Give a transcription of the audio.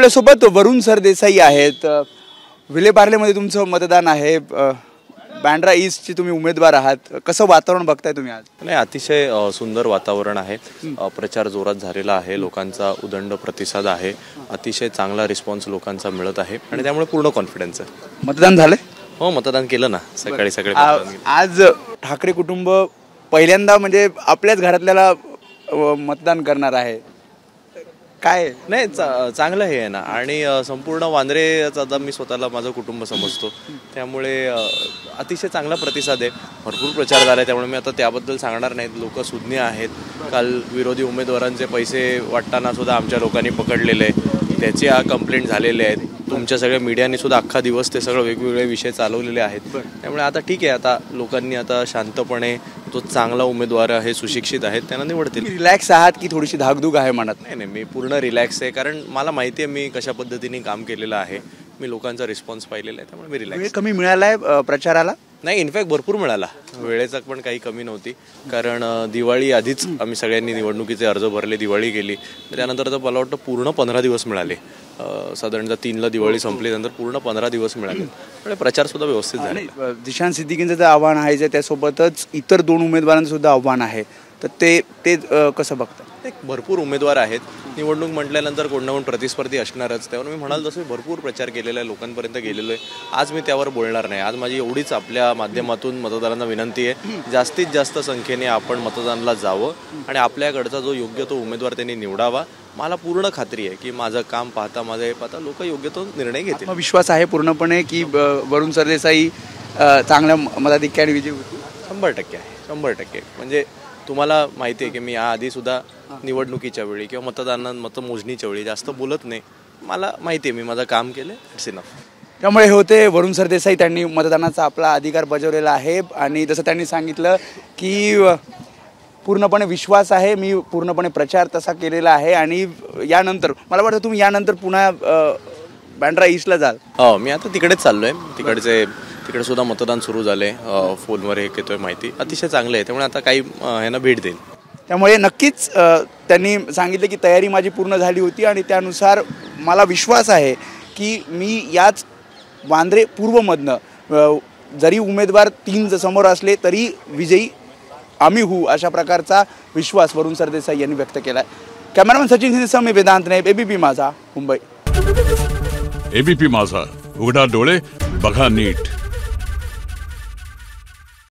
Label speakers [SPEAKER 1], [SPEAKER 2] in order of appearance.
[SPEAKER 1] आपल्यासोबत वरुण सरदेसाई आहेत। विलेपार्लेमध्ये तुमचं मतदान आहे, बँड्रा ईस्टचे तुम्ही उमेदवार आहात। कसं वातावरण बघताय तुम्ही आज?
[SPEAKER 2] नाही, अतिशय सुंदर वातावरण आहे। प्रचार जोरात झालेला आहे, लोकांचा उदंड प्रतिसाद आहे, अतिशय चांगला रिस्पॉन्स लोकांचा मिळत आहे आणि त्यामुळे पूर्ण कॉन्फिडन्स आहे।
[SPEAKER 1] मतदान झाले?
[SPEAKER 2] हो, मतदान केलं ना, सकाळी
[SPEAKER 1] आज ठाकरे कुटुंब पहिल्यांदा म्हणजे आपल्याच घरातल्याला मतदान करणार आहे, काय
[SPEAKER 2] नाही चांगलं हे आहे ना। आणि संपूर्ण वांद्रे आता मी स्वतःला माझं कुटुंब समजतो, त्यामुळे अतिशय चांगला प्रतिसाद आहे, भरपूर प्रचार झाला आहे, त्यामुळे मी आता त्याबद्दल सांगणार नाहीत। लोक सुज्ञ आहेत। काल विरोधी उमेदवारांचे पैसे वाटताना सुद्धा आमच्या लोकांनी पकडलेले, त्याची कंप्लेंट झालेले आहेत। तुमच्या सगळ्या मीडियाने सुद्धा अख्खा दिवस ते सगळं वेगवेगळे विषय चालवलेले आहेत, त्यामुळे आता ठीक आहे, आता लोकांनी आता शांतपणे तो चांगला उमेदवार आहे, सुशिक्षित आहेत, त्यांना निवडतील।
[SPEAKER 1] रिलॅक्स आहात की थोडीशी धाकधूक आहे मनात?
[SPEAKER 2] नाही, मी पूर्ण रिलॅक्स आहे, कारण मला माहिती आहे मी कशा पद्धतीने काम केलेलं आहे, मी लोकांचा रिस्पॉन्स पाहिलेला आहे, त्यामुळे मी रिलॅक्स।
[SPEAKER 1] कमी मिळालाय प्रचाराला?
[SPEAKER 2] नाही, इनफॅक्ट भरपूर मिळाला, वेळेचा पण काही कमी नव्हती, कारण दिवाळी आधीच आम्ही सगळ्यांनी निवडणुकीचे अर्ज भरले, दिवाळी गेली, त्यानंतर तर मला वाटतं पूर्ण 15 दिवस मिळाले। साधारणतः 3ला दिवाळी संपल्यानंतर पूर्ण 15 दिवस मिळाले, म्हणजे प्रचार सुद्धा व्यवस्थित झाला।
[SPEAKER 1] जिशान सिद्दीकींचं जे आव्हान आहे, त्यासोबतच इतर 2 उमेदवारांचं सुद्धा आव्हान आहे, तर ते कसं बघतात?
[SPEAKER 2] भरपूर उमेदवार आहेत, निवडणूक म्हटल्यानंतर कोण ना कोण प्रतिस्पर्धी असणारच, त्यावर मी म्हणाल तसं भरपूर प्रचार केलेला आहे, लोकांपर्यंत गेलेलो आहे। आज मी त्यावर बोलणार नाही। आज माझी एवढीच आपल्या माध्यमातून मतदारांना विनंती आहे, जास्तीत जास्त संख्येने आपण मतदानाला जावं आणि आपल्याकडचा जो योग्य तो उमेदवार त्यांनी निवडावा। मला पूर्ण खात्री आहे की माझं काम पाहता लोक योग्य तो निर्णय घेतील।
[SPEAKER 1] विश्वास आहे पूर्णपणे की वरुण सरदेसाई चांगल्या मताधिक्याने विजयी होतील?
[SPEAKER 2] 100% आहे, 100%। म्हणजे तुम्हाला माहिती आहे की मी याआधी सुद्धा निवडणुकीच्या वेळी किंवा मतमोजणीच्या वेळी जास्त बोलत नाही, मला माहिती आहे मी माझं काम केलं, इट्स इनफ।
[SPEAKER 1] त्यामुळे हे होते वरुण सरदेसाई, त्यांनी मतदानाचा आपला अधिकार बजावलेला आहे आणि जसं त्यांनी सांगितलं की पूर्णपणे विश्वास आहे, मी पूर्णपणे प्रचार तसा केलेला आहे आणि यानंतर मला वाटतं तुम्ही यानंतर पुन्हा बँड्रा ईस्टला जाल?
[SPEAKER 2] हो, मी आता तिकडेच चाललोय, तिकडे सुद्धा मतदान सुरू झाले, फोनवर हे येतोय माहिती, अतिशय चांगलं आहे, त्यामुळे आता काही ह्यांना भेट देईल।
[SPEAKER 1] त्यामुळे नक्कीच त्यांनी सांगितलं की तयारी माझी पूर्ण झाली होती आणि त्यानुसार मला विश्वास आहे की मी याच वांद्रे पूर्वमधनं जरी उमेदवार 3 समोर असले तरी विजयी आम्ही होऊ, अशा प्रकारचा विश्वास वरुण सरदेसाई यांनी व्यक्त केला आहे। कॅमेरामॅन सचिन सिंह, मी वेदांत नाईक, एबीपी माझा, मुंबई।
[SPEAKER 3] एबीपी माझा, उघडा डोळे बघा नीट।